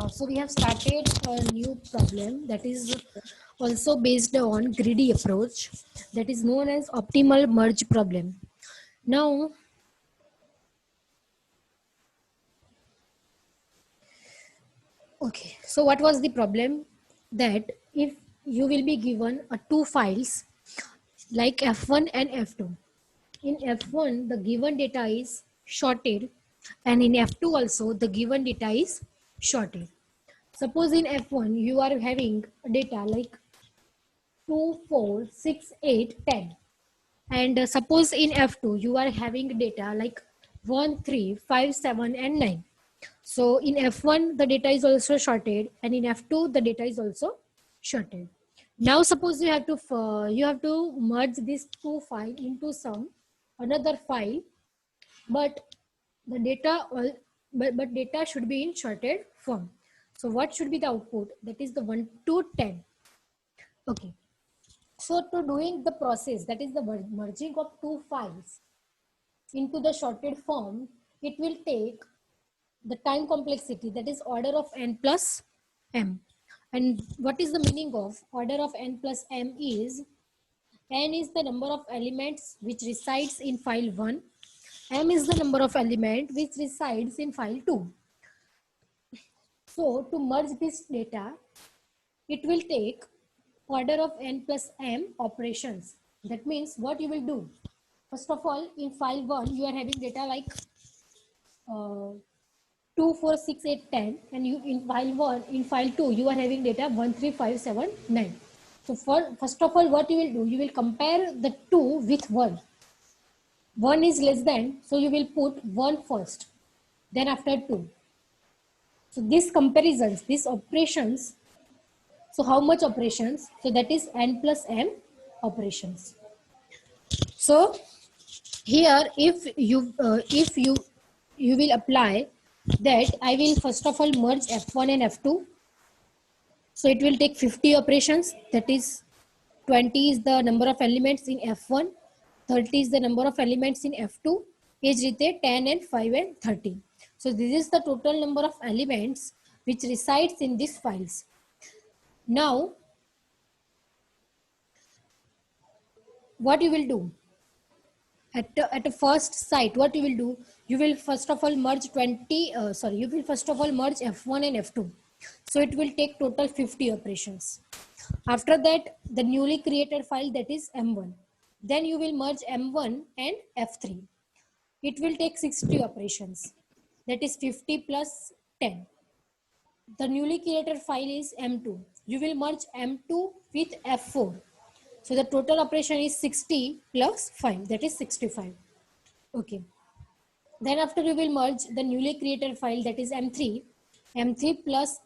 So we have started a new problem that is also based on greedy approach, that is known as optimal merge problem. Now, okay, so what was the problem? That if you will be given two files like F1 and F2. In F1, the given data is shorted, and in F2 also the given data is shorted. Suppose in F1 you are having data like 2, 4, 6, 8, 10. And suppose in F2 you are having data like 1, 3, 5, 7 and 9. So in F1 the data is also shorted, and in F2 the data is also shorted. Now suppose you have to merge these two files into some another file, but the data but data should be in shorted form. So what should be the output? That is the 1 to 10. Okay. So to doing the process, that is the merging of two files into the shorted form, it will take the time complexity, that is order of n plus m. And what is the meaning of order of n plus m is n is the number of elements which resides in file 1, m is the number of element which resides in file 2. So to merge this data, it will take order of n plus m operations. That means what you will do? First of all, in file 1, you are having data like 2, 4, 6, 8, 10, and you in file 1, in file 2, you are having data 1, 3, 5, 7, 9. So first of all, what you will do? You will compare the 2 with 1. 1 is less than, so you will put 1 first, then after 2. So these comparisons, these operations, so how much operations? So that is n plus m operations. So here if you will apply that, I will first of all merge F1 and F2. So it will take 50 operations, that is 20 is the number of elements in F1, 30 is the number of elements in F2, એ જ રીતે 10 and 5 and 30. So this is the total number of elements which resides in these files. Now what you will do? At a first site, what you will do? You will first of all merge you will first of all merge F1 and F2. So it will take total 50 operations. After that, the newly created file, that is M1. Then you will merge M1 and F3. It will take 60 operations. That is 50 plus 10. The newly created file is M2. You will merge M2 with F4. So the total operation is 60 plus 5, that is 65. Okay. Then after you will merge the newly created file, that is M3 plus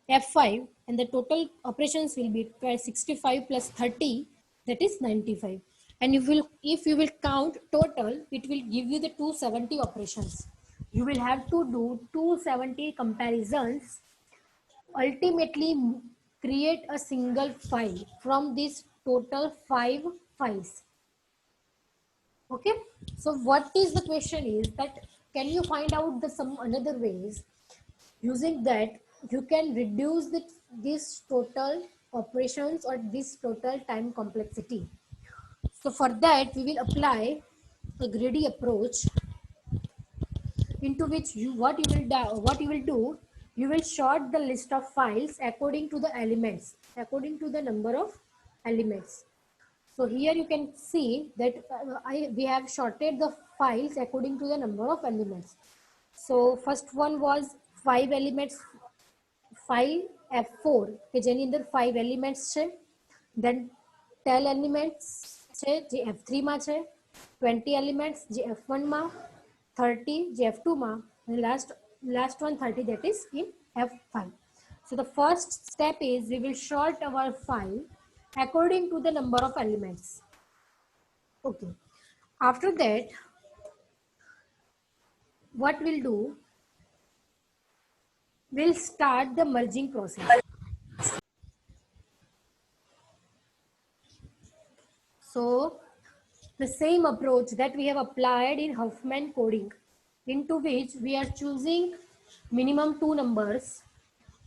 F5, and the total operations will be 65 plus 30, that is 95. And if you will count total, it will give you the 270 operations. You will have to do 270 comparisons, ultimately create a single file from these total 5 files. Okay, so what is the question is that, can you find out the some another ways using that you can reduce this total operations or this total time complexity? So for that we will apply a greedy approach, into which what you will do, you will sort the list of files according to the elements, according to the number of elements. So here you can see that we have sorted the files according to the number of elements. So first one was 5 elements file F4 કે જેની અંદર 5 elements છે, then 10 elements છે જે F3 માં છે, 20 elements જે F1 માં, 30 જે F2 માં, and last one 30, that is in F5. So the first step is we will sort our file according to the number of elements. Okay. After that, what we'll do? We'll start the merging process. So the same approach that we have applied in Huffman coding, into which we are choosing minimum two numbers,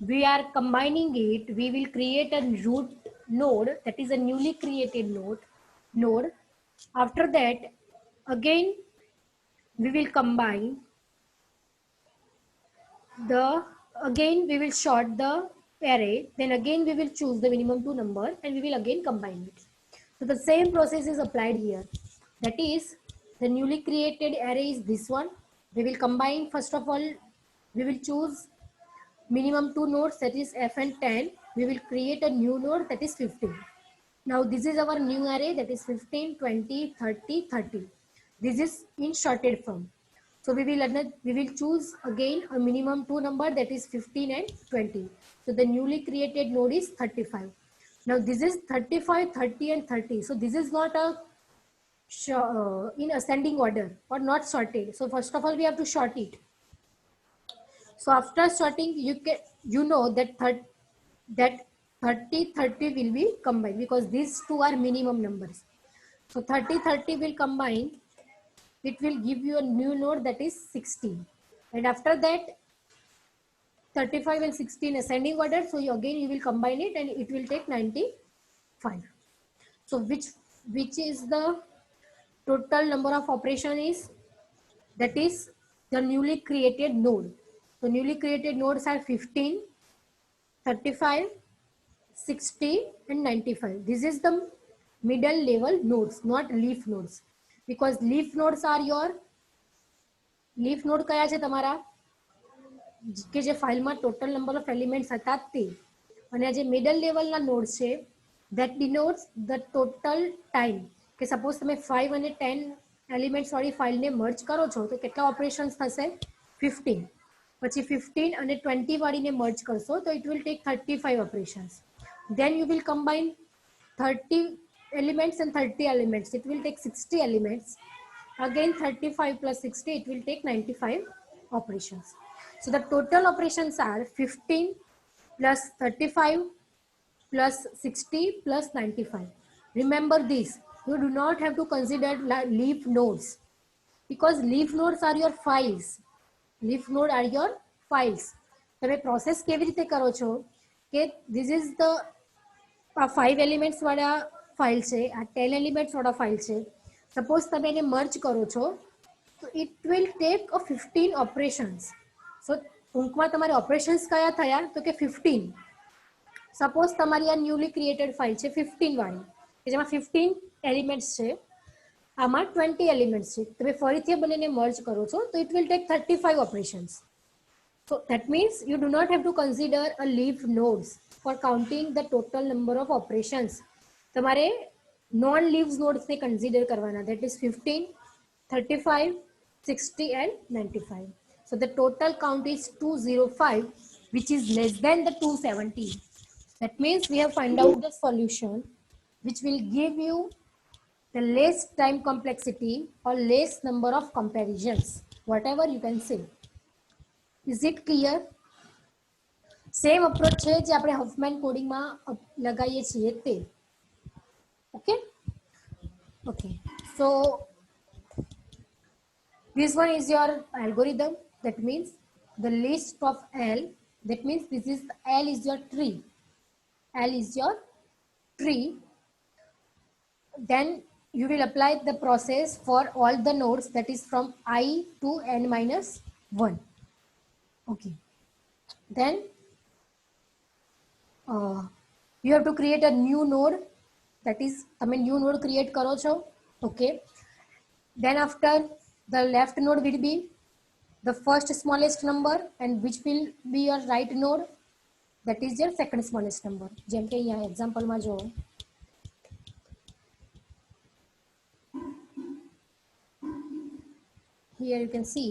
we are combining it, we will create a root node, that is a newly created node. After that, again we will combine the, again we will sort the array, then again we will choose the minimum two number and we will again combine it. So the same process is applied here. That is, the newly created array is this one. We will combine, first of all, we will choose minimum two nodes, that is f and 10. We will create a new node, that is 15. Now this is our new array, that is 15, 20, 30, 30. This is in sorted form. So we will choose again a minimum two number, that is 15 and 20. So the newly created node is 35. Now this is 35, 30 and 30. So this is not a in ascending order or not sorted. So first of all we have to sort it. So after sorting, you know that 30 30 will be combined because these two are minimum numbers. So 30 30 will combine. It will give you a new node, that is 16. And after that, 35 and 16 ascending order. So again you will combine it and it will take 95. So which is the total number of operation is, that is the newly created node. So newly created nodes are 15, 35, 60 and 95. This is the middle level nodes, not leaf nodes, because leaf nodes are your leaf node કયા છે તમારા કે જે ફાઇલમાં total number of elements હતા તે, અને આ જે મિડલ લેવલના નોડ્સ છે that denotes the total time. કે સપોઝ તમે 5 અને 10 એલિમેન્ટ્સ વાળી ફાઇલને મર્જ કરો છો તો કેટલા ઓપરેશન્સ થશે? 15. પછી 15 અને 20 વાળીને મર્જ કરશો તો it will take 35 operations. Then you will combine 30 elements and 30 elements. It will take 60 elements. Again 35 plus 60, it will take 95 operations. So the total operations are 15 plus 35 plus 60 plus 95. Remember this, you do not have to consider leaf nodes because leaf nodes are your files. Leaf node are your files. તમે process કેવી રીતે કરો છો કે this is the 5 elements વાળા file છે, આ 10 elements વાળા ફાઇલ છે. સપોઝ તમે એને મર્જ કરો છો તો it will take a 15 operations. So ટૂંકમાં તમારે ઓપરેશન્સ કયા થયા તો કે 15. સપોઝ તમારી આ ન્યૂલી ક્રિએટેડ ફાઇલ છે 15 વાળી કે જેમાં 15 એલિમેન્ટ્સ છે, આમાં 20 એલિમેન્ટ્સ છે. તમે ફરીથી બંનેને મર્જ કરો છો તો it will take 35 operations. So that means you do not have to consider a leaf nodes for counting the total number of operations. તમારે non leaves nodes ને consider કરવાના, that is 15, 35, 60 and 95. So the total count is 205, which is less than the 270. That means we have found out the solution which will give you the less time complexity or less number of comparisons, whatever you can say. Is it clear? Same approach છે જે આપણે Huffman કોડિંગમાં લગાવીએ છીએ તે. Okay? Okay. So this one is your algorithm. That means the list of L. That means this is L is your tree. L is your tree. Then you will apply the process for all the nodes, that is from I to n minus 1. Okay. Then you have to create a new node, that is તમે new node create કરો છો. Okay. Then after, the left node will be the first smallest number and which will be your right node, that is your second smallest number. જેમ કે અહીંયા એક્ઝામ્પલમાં જો here you can see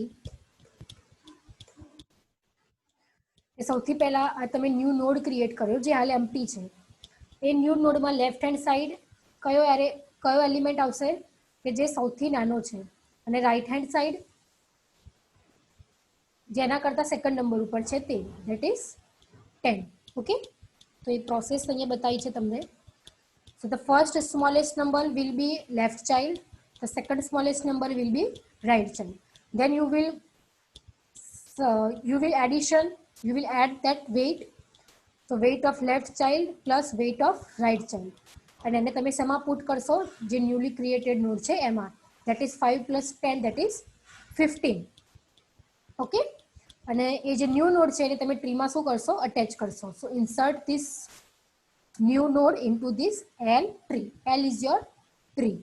સૌથી પહેલા તમે new node create કર્યો જે હાલ એમ્પ્ટી છે. એ ન્યૂ નોડમાં લેફ્ટ હેન્ડ સાઈડ કયો એલિમેન્ટ આવશે કે જે સૌથી નાનો છે, અને રાઈટ હેન્ડ સાઈડ જેના કરતા સેકન્ડ નંબર ઉપર છે તે, ધેટ ઇઝ 10. ઓકે, તો એ પ્રોસેસ અહીંયા બતાવી છે તમને. So the first smallest number will be left child, the second smallest number will be right child. Then you will you will add that weight. So weight of left child plus weight of right child. And એને તમે શેમાં put કરશો જે newly created node છે એમાં. That is 5 plus 10, that is 15. Okay. અને એ જે new node છે એને તમે tree માં શું કરશો? Attach કરશો. So insert this new node into this L tree. L is your tree.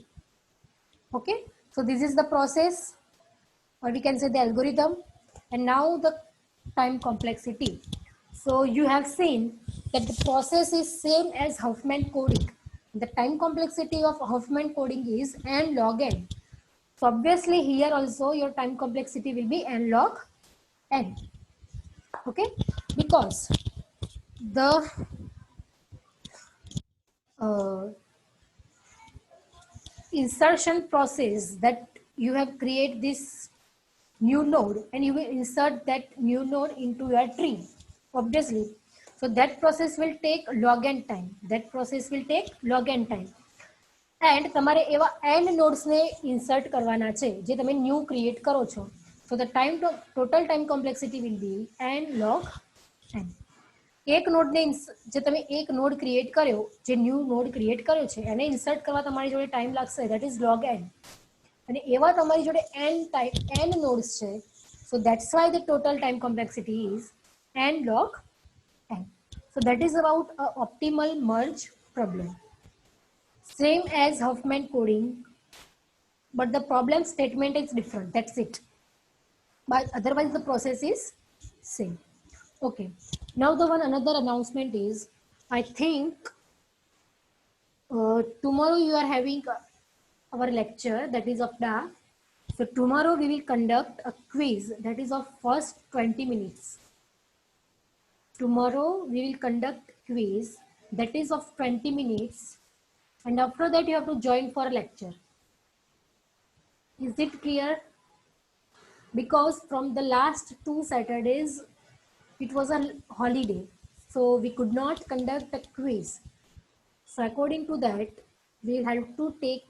Okay. So this is the process, or we can say the algorithm. And now the time complexity. So you have seen that the process is same as Huffman coding. The time complexity of Huffman coding is n log n. So obviously here also your time complexity will be n log n. Okay, because the insertion process that you have created this new node and you will insert that new node into your tree, obviously. So that process will take log n time. That process will take log n time. And તમારે એવા n nodes ને insert કરવાના છે જે તમે new create કરો છો. So the total time complexity will be n log n. એક નોડ ને જે તમે એક નોડ ક્રિએટ કર્યો, જે ન્યૂ નોડ ક્રિએટ કર્યો છે એને ઇન્સર્ટ કરવા તમારી જોડે ટાઈમ લાગશે, that is log n. અને એવા તમારી જોડે n nodes છે. So that's why the total time complexity is n log n. So that is about a optimal merge problem. Same as Huffman coding, but the problem statement is different. That's it. But otherwise the process is same. Okay. Now the another announcement is, I think tomorrow you are having our lecture, that is of DA. So tomorrow we will conduct a quiz that is of first 20 minutes. Tomorrow we will conduct quiz that is of 20 minutes, and after that you have to join for a lecture. Is it clear? Because from the last 2 Saturdays it was a holiday, so we could not conduct a quiz. So according to that, we will have to take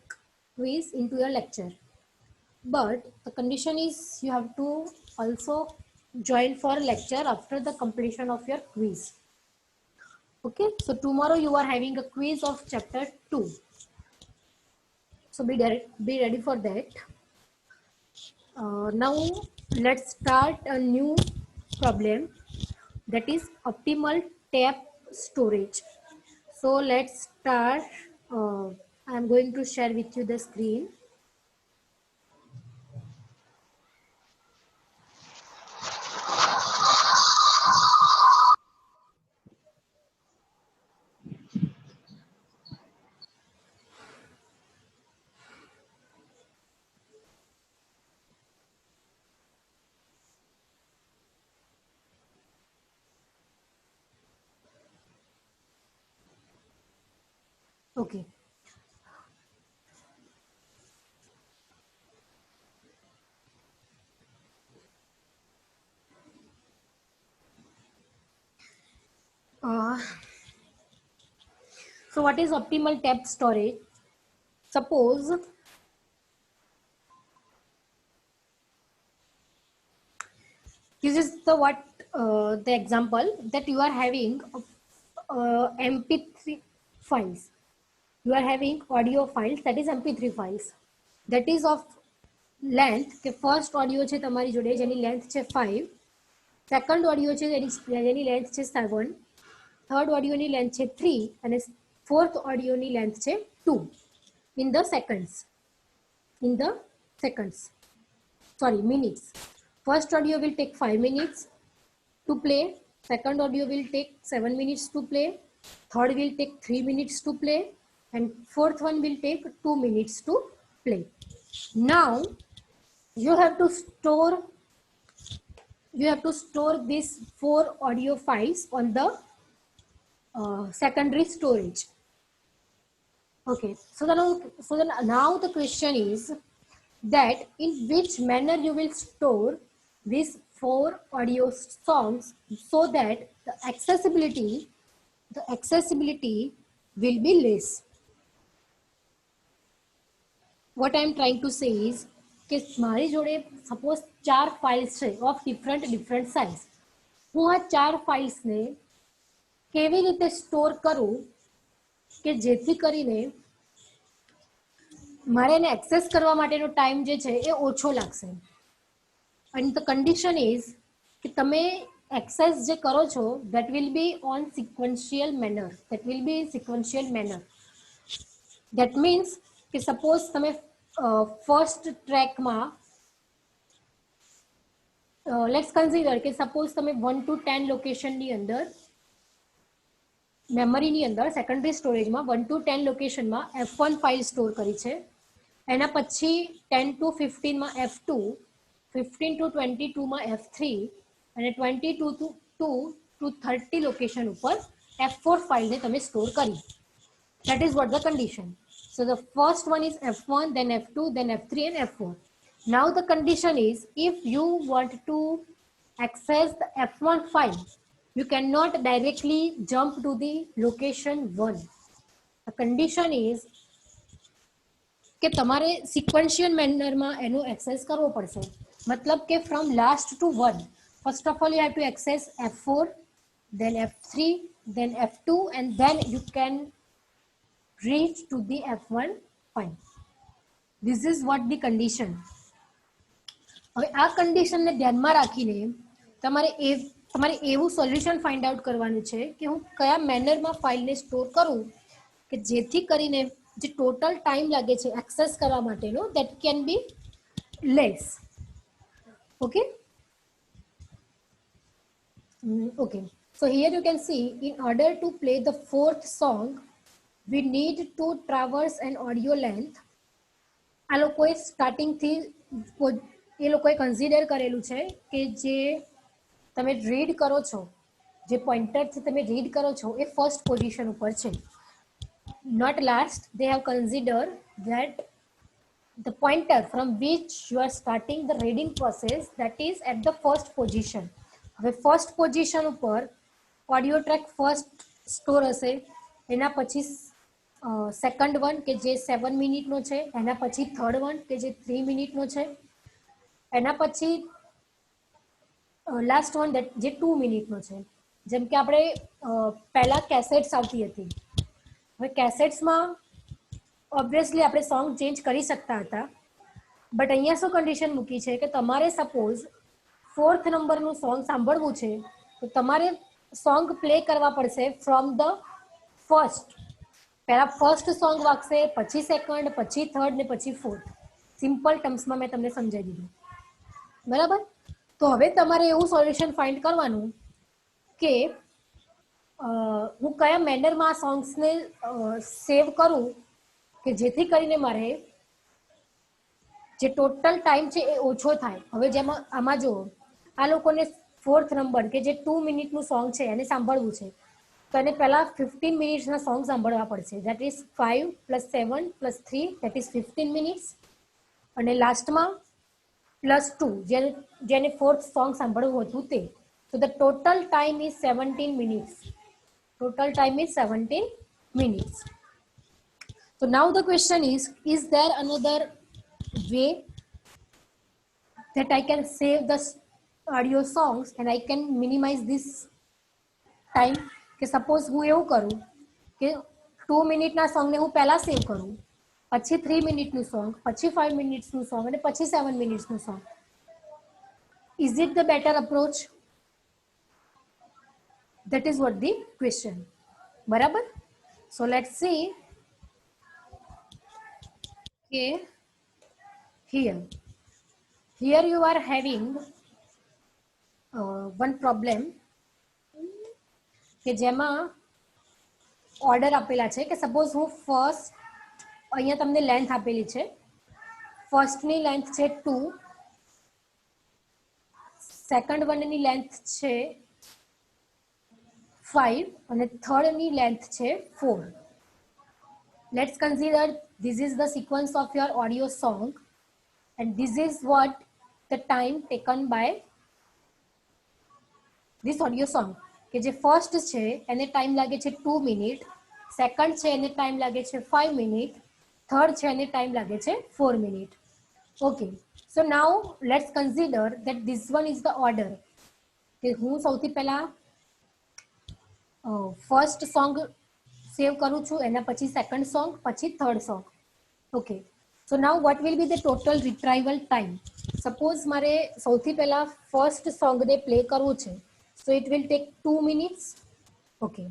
quiz into your lecture. But the condition is you have to also join for a lecture after the completion of your quiz. Okay, so tomorrow you are having a quiz of chapter 2. So be ready for that. Now let's start a new problem, that is optimal tap storage. So let's start. I'm going to share with you the screen. Okay. So what is optimal tap storage? Suppose this is the example that you are having MP3 files. You are having audio files, that is MP3 files, that is of length કે first audio છે તમારી જોડે જેની length છે 5, second audio છે જેની length છે 7, third audio ની length છે 3 અને fourth audio ની length છે 2 in the minutes. First audio will take 5 minutes to play, second audio will take 7 minutes to play, third will take 3 minutes to play, and fourth one will take 2 minutes to play. Now you have to store these 4 audio files on the secondary storage. Okay, so then now the question is that in which manner you will store these 4 audio songs so that the accessibility will be less. What I am trying to say is, કે મારી જોડે suppose 4 files છે of different size. હું આ 4 ફાઇલ્સને કેવી રીતે store કરું કે જેથી કરીને મારે એને એક્સેસ કરવા માટેનો ટાઈમ જે છે એ ઓછો લાગશે. એન્ડ ધ કન્ડિશન ઇઝ કે તમે એક્સેસ જે કરો છો that will be on sequential manner. That means કે સપોઝ તમે ફર્સ્ટ ટ્રેકમાં લેટ્સ કન્સિડર કે સપોઝ તમે 1 to 10 લોકેશનની અંદર મેમરીની અંદર સેકન્ડરી સ્ટોરેજમાં 1 to 10 લોકેશનમાં F1 ફાઇલ સ્ટોર કરી છે. એના પછી 10 to 15માં F2, 15 to 22માં F3 અને 22 to 30 લોકેશન ઉપર F4 ફાઇલને તમે સ્ટોર કરી. That is what the condition. So the first one is F1, then F2, then F3 and F4. Now the condition is if you want to access the F1 file, you cannot directly jump to the location 1. The condition is કે તમારે sequential મેનરમાં એનું access કરવો પડશે. મતલબ કે from last to 1, first of all you have to access F4, then F3, then F2 and then you can reach to the F1 file. This is what the condition. હવે આ કન્ડિશનને ધ્યાનમાં રાખીને તમારે એવું સોલ્યુશન ફાઇન્ડ આઉટ કરવાનું છે કે હું કયા મેનરમાં ફાઇલને સ્ટોર કરું કે જેથી કરીને જે ટોટલ ટાઈમ લાગે છે એક્સેસ કરવા માટેનો that can be less. Okay. Okay. So here you can see in order to play the fourth song we need to traverse an audio length. આ લોકોએ સ્ટાર્ટિંગથી એ લોકોએ કન્સિડર કરેલું છે કે જે તમે રીડ કરો છો, જે પોઇન્ટરથી તમે રીડ કરો છો એ ફર્સ્ટ પોઝિશન ઉપર છે. Not last, they have considered that the pointer from which you are starting the reading process that is at the first position. હવે ફર્સ્ટ પોઝિશન ઉપર ઓડિયો ટ્રેક ફર્સ્ટ સ્ટોર હશે, એના પછી second one કે જે 7 મિનિટનો છે, એના પછી થર્ડ વન કે જે 3 મિનિટનો છે, એના પછી લાસ્ટ વન જે 2 મિનિટનો છે. જેમ કે આપણે પહેલાં કેસેટ્સ આવતી હતી. હવે કેસેટ્સમાં ઓબ્વિયસલી આપણે સોંગ ચેન્જ કરી શકતા હતા, બટ અહીંયા શું કન્ડિશન મૂકી છે કે તમારે સપોઝ 4th નંબરનું સોંગ સાંભળવું છે તો તમારે સોંગ પ્લે કરવા પડશે ફ્રોમ ધ ફર્સ્ટ. પહેલાં ફર્સ્ટ સોંગ વાગશે, પછી સેકન્ડ, પછી થર્ડ ને પછી ફોર્થ. સિમ્પલ ટર્મ્સમાં મેં તમને સમજાવી દીધું, બરાબર. તો હવે તમારે એવું સોલ્યુશન ફાઇન્ડ કરવાનું કે હું કયા મેનરમાં આ સોંગ્સને સેવ કરું કે જેથી કરીને મારે જે ટોટલ ટાઈમ છે એ ઓછો થાય. હવે જેમાં આમાં જો આ લોકોને 4th નંબર કે જે 2 મિનિટનું સોંગ છે એને સાંભળવું છે તો એને પહેલાં 15 મિનિટ્સના સોંગ સાંભળવા પડશે. That is 5 + 7 + 3 that is 15 minutes. અને લાસ્ટમાં +2 જેને 4th સોંગ સાંભળવું હતું તે. So the total time is 17 minutes. So now the question is there another way that I can save the audio songs and I can minimize this time? કે suppose હું એવું કરું કે 2 મિનિટના સોંગને હું પહેલાં સેવ કરું, પછી 3 મિનિટનું સોંગ, પછી 5 મિનિટ્સનું સોંગ અને પછી 7 મિનિટ્સનું song. Is it the better approach? That is what the question. બરાબર. So let's see. Okay. Here you are having one problem કે જેમાં ઓર્ડર આપેલા છે કે સપોઝ હું ફર્સ્ટ, અહીંયા તમને લેન્થ આપેલી છે. ફર્સ્ટની લેન્થ છે 2, સેકન્ડ વનની લેન્થ છે 5 અને થર્ડની લેન્થ છે 4. Let's consider this is the sequence of your audio song and this is what the time taken by this audio song. કે જે ફર્સ્ટ છે એને ટાઈમ લાગે છે 2 મિનિટ, સેકન્ડ છે એને ટાઈમ લાગે છે 5 મિનિટ, થર્ડ છે એને ટાઈમ લાગે છે 4 minute. Okay, so now let's consider that this one is the order કે હું સૌથી પહેલા ફર્સ્ટ સોંગ સેવ કરું છું, એના પછી સેકન્ડ સોંગ, પછી third song. Okay, so now what will be the total રિટ્રાઇવલ time? Suppose મારે સૌથી પહેલા ફર્સ્ટ સોંગને પ્લે કરવું છે, so it will take 2 minutes. Okay,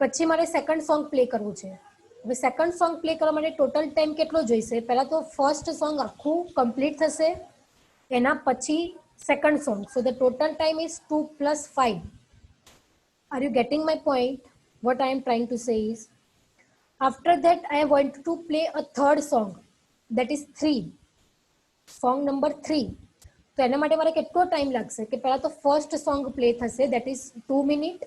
પછી મારે સેકન્ડ સોંગ પ્લે કરવું છે. હવે સેકન્ડ સોંગ પ્લે કરવા માટે ટોટલ ટાઈમ કેટલો જોઈશે? પહેલા તો ફર્સ્ટ સોંગ આખું કમ્પ્લીટ થશે, એના પછી second song. So the total time is 2 + 5. Are you getting my point? What I am trying to say is, after that I want to play a third song, that is 3, song number 3. તો એના માટે મારે કેટલો time લાગશે? કે પહેલા તો first song play થશે, that is 2 મિનિટ,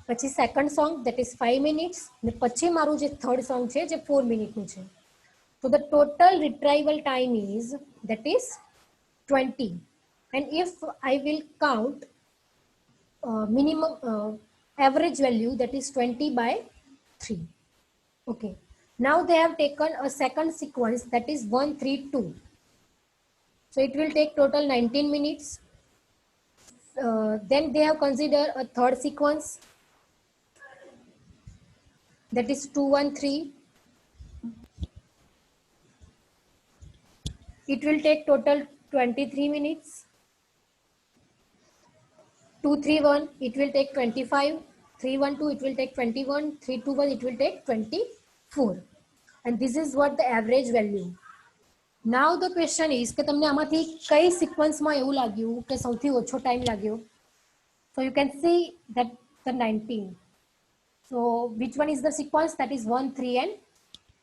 પછી second song, that is 5 minutes, ને પછી મારું જે થર્ડ સોંગ છે જે 4 મિનિટનું છે. So the total retrieval time is, that is 20. And if I will count minimum average value, that is 20 by 3. Okay, now they have taken a second sequence, that is 1 3 2. So it will take total 19 minutes. Then they have considered a third sequence, that is 2 1 3. It will take total 23 minutes. 2 3 1, it will take 25. 3 1 2, it will take 21. 3 2 1, it will take 24. And this is what the average value. Now the question is કે તમને આમાંથી કઈ સિક્વન્સમાં એવું લાગ્યું કે સૌથી ઓછો time લાગ્યો? So you can see that the 19. So which one is the sequence? That is 1 3 and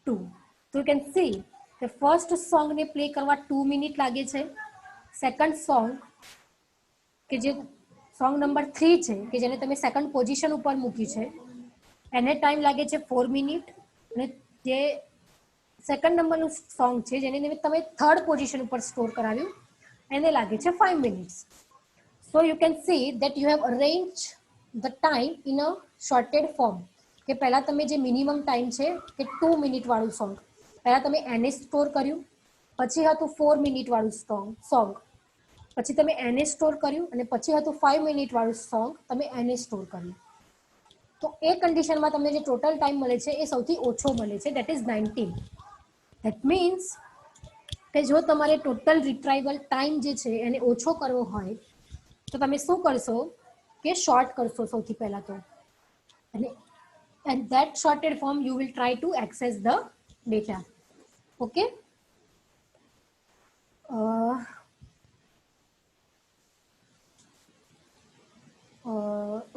2. So you can see the first song ને પ્લે કરવા 2 મિનિટ લાગે છે. સેકન્ડ સોંગ કે જે સોંગ નંબર 3 છે, કે જેને તમે સેકન્ડ પોઝિશન ઉપર મૂકી છે, એને ટાઈમ લાગે છે 4 મિનિટ. અને જે સેકન્ડ નંબરનું સોંગ છે જેને તમે થર્ડ પોઝિશન ઉપર સ્ટોર કરાવ્યું, એને લાગે છે 5 minutes. So you can see that you have arrange the time in a shorted form. કે પહેલાં તમે જે મિનિમમ ટાઈમ છે કે 2 મિનિટવાળું સોંગ, પહેલાં તમે એને સ્ટોર કર્યું, પછી હતું 4 મિનિટવાળું સોંગ, પછી તમે એને સ્ટોર કર્યું, અને પછી હતું 5 મિનિટવાળું સોંગ, તમે એને સ્ટોર કર્યું. તો એ કન્ડિશનમાં તમને જે ટોટલ ટાઈમ મળે છે એ સૌથી ઓછો મળે છે, દેટ ઇઝ 19. That means કે જો તમારે ટોટલ રિટ્રાઇવલ ટાઈમ જે છે એને ઓછો કરવો હોય તો તમે શું કરશો કે શોર્ટ કરશો સૌથી પહેલા તો, અને and that shorted form you will try to access the data. Okay,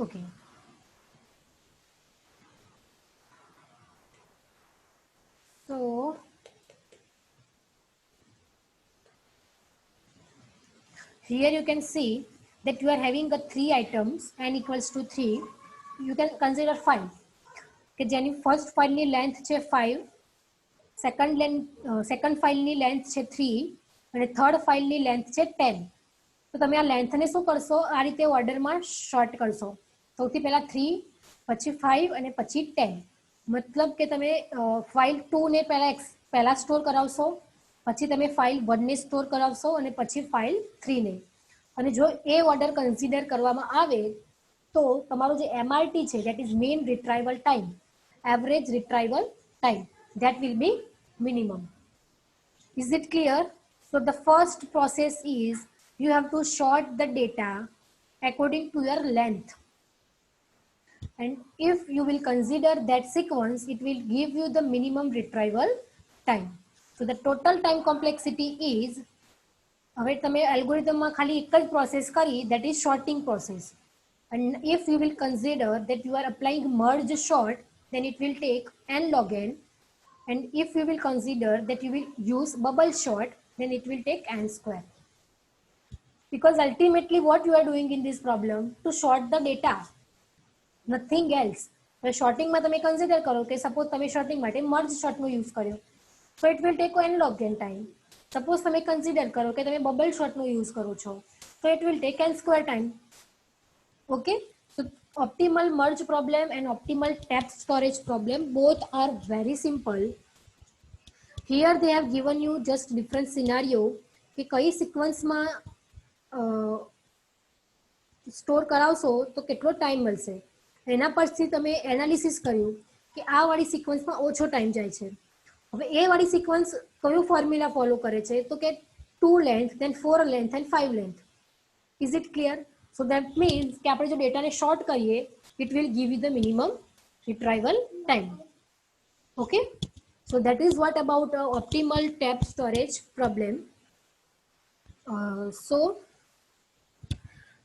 okay, so here you can see that you are having the 3 items, n equals to 3. You can consider 5 કે જેની first ફાઇલની length છે 5, second ફાઇલની length છે 3, અને third ફાઇલની length છે 10. તો તમે આ લેન્થને શું કરશો? આ રીતે ઓર્ડરમાં શોર્ટ કરશો. સૌથી પહેલા 3, પછી 5 અને પછી 10. મતલબ કે તમે ફાઇલ 2 ને પહેલા સ્ટોર કરાવશો, પછી તમે ફાઇલ 1 ને સ્ટોર કરાવશો, અને પછી ફાઇલ 3 ને. અને જો એ ઓર્ડર કન્સિડર કરવામાં આવે તો તમારો જે MRT છે, that is mean retrieval time, average retrieval time, that will be minimum. Is it clear? So the first process is you have to sort the data according to your length, and if you will consider that sequence, it will give you the minimum retrieval time. So the total time complexity is, હવે તમે એલ્ગોરિધમમાં ખાલી એક જ process કરી, that is sorting process. And if you will consider that you are applying merge sort, then it will take n log n. And if you will consider that you will use bubble sort, then it will take n square. Because ultimately what you are doing in this problem, to sort the data, nothing else. Sorting માં તમે consider કરો કે suppose તમે sorting માટે merge sort નો use કર્યો, so it will take n log n time. Suppose તમે consider કરો કે તમે bubble sort નો use કરો છો, so it will take n square time. Okay, so optimal merge problem and optimal depth storage problem both are very simple. here they have given you just different scenario કે કઈ સિક્વન્સમાં store કરાવશો તો કેટલો time મળશે, એના પરથી તમે analysis કર્યું કે આ વાળી સિક્વન્સમાં ઓછો ટાઈમ જાય છે. હવે એ વાળી સિક્વન્સ કયો ફોર્મ્યુલા ફોલો કરે છે તો કે 2 length then 4 length and 5 length. Is it clear? So that means કે આપણે જો ડેટાને શોર્ટ કરીએ it will give you the minimum retrieval time. Okay, so that is what about optimal tap storage problem. So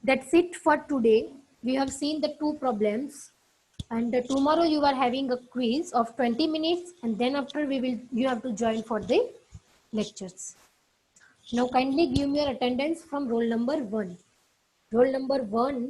that's it for today. We have seen the two problems, and tomorrow you are having a quiz of 20 minutes, and then after you have to join for the lectures. Now kindly give me your attendance from roll number 1. Roll number 1.